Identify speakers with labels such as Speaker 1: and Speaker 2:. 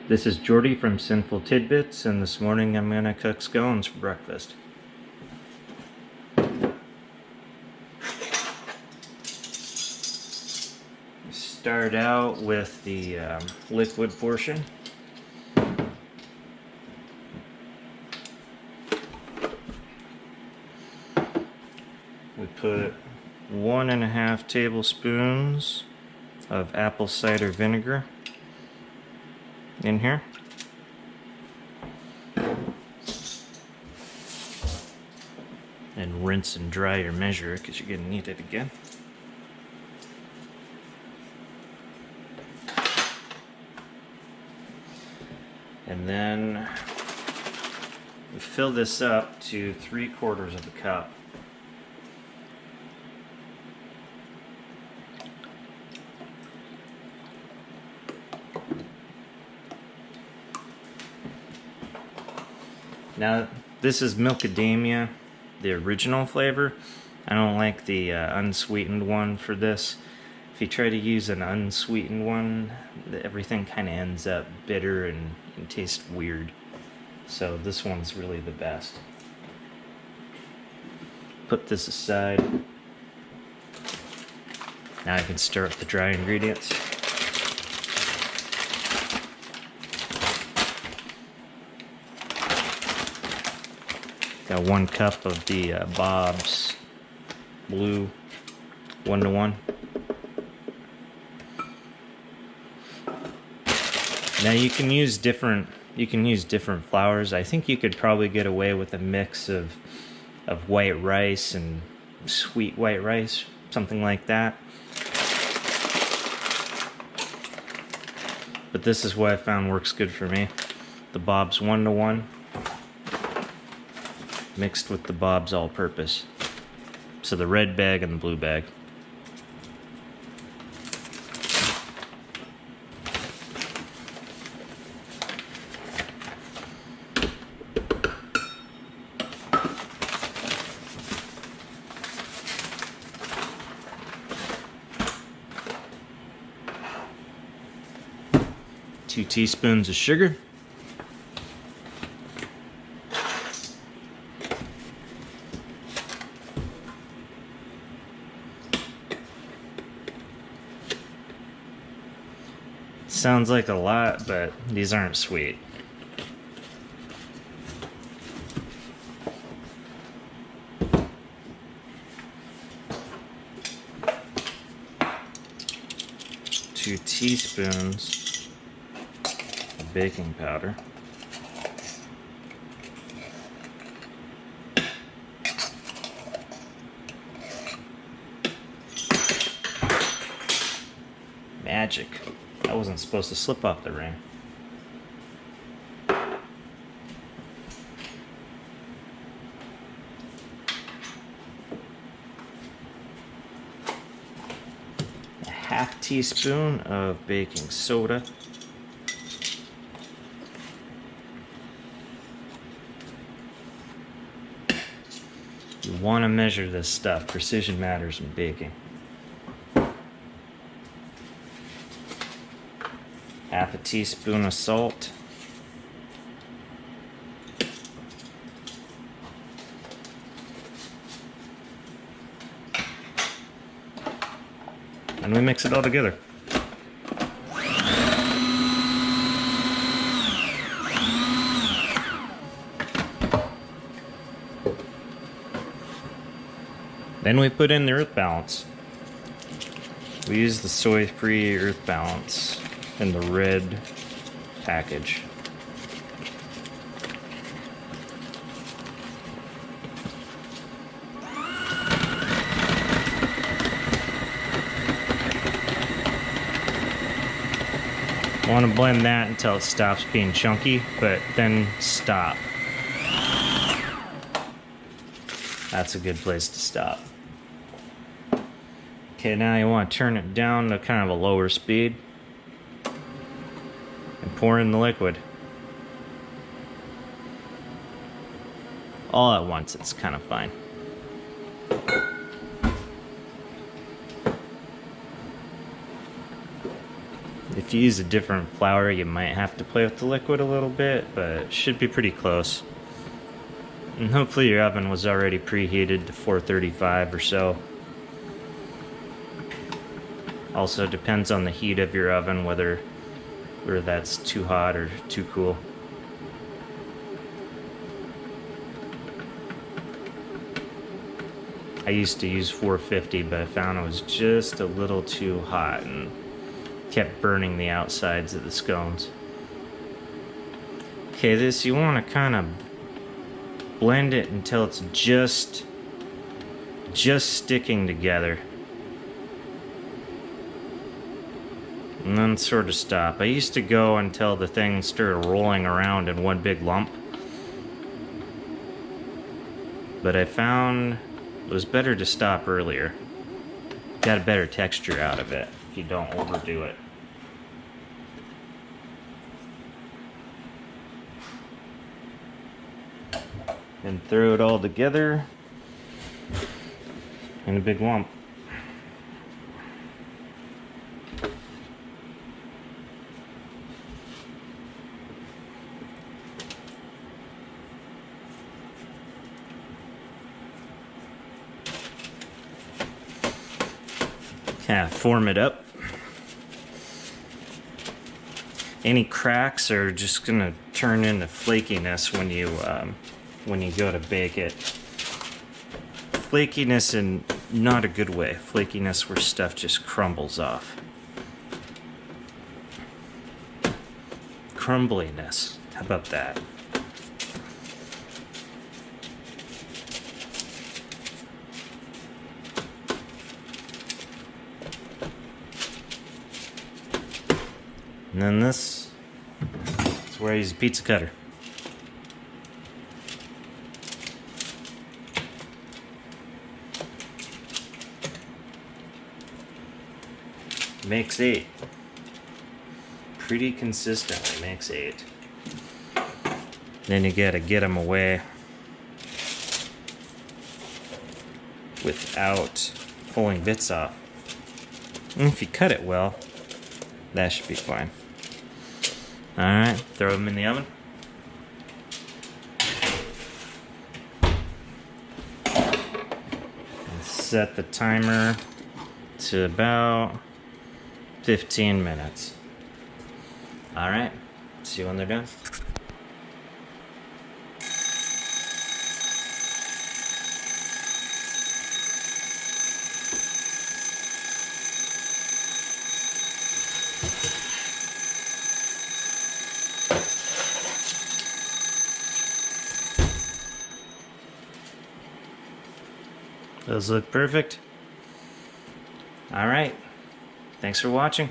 Speaker 1: This is Jordy from Sinful Tidbits, and this morning I'm going to cook scones for breakfast. Start out with the liquid portion. We put 1.5 tablespoons of apple cider vinegar in here. And rinse and dry your measure because you're going to need it again. And then we fill this up to 3/4 of a cup. Now, this is macadamia, the original flavor. I don't like the unsweetened one for this. If you try to use an unsweetened one, everything kind of ends up bitter and tastes weird. So this one's really the best. Put this aside. Now I can stir up the dry ingredients. Got 1 cup of the Bob's Blue 1-to-1. Now you can use different flours. I think you could probably get away with a mix of white rice and sweet white rice, something like that. But this is what I found works good for me. The Bob's 1-to-1 mixed with the Bob's all-purpose. So the red bag and the blue bag. Two teaspoons of sugar. Sounds like a lot, but these aren't sweet. Two teaspoons of baking powder. Magic. That wasn't supposed to slip off the ring. A 1/2 teaspoon of baking soda. You want to measure this stuff. Precision matters in baking. 1/2 teaspoon of salt. And we mix it all together. Then we put in the earth balance. We use the soy-free earth balance in the red package. Want to blend that until it stops being chunky, but then stop. That's a good place to stop. Okay, now you want to turn it down to kind of a lower speed and pour in the liquid. All at once, it's kind of fine. If you use a different flour, you might have to play with the liquid a little bit, but it should be pretty close. And hopefully your oven was already preheated to 435 or so. Also depends on the heat of your oven, whether that's too hot or too cool. I used to use 450, but I found it was just a little too hot and kept burning the outsides of the scones. Okay, this, you want to kind of blend it until it's just sticking together. And then sort of stop. I used to go until the thing started rolling around in one big lump. But I found it was better to stop earlier. Got a better texture out of it if you don't overdo it. And throw it all together in a big lump. Kind of form it up. Any cracks are just gonna turn into flakiness when you go to bake it. Flakiness in not a good way. Flakiness where stuff just crumbles off. Crumbliness. How about that? And then this is where I use a pizza cutter. Makes 8. Pretty consistently makes 8. Then you gotta get them away without pulling bits off. And if you cut it well, that should be fine. Alright, throw them in the oven. And set the timer to about 15 minutes. Alright, see you when they're done. Those look perfect. All right. Thanks for watching.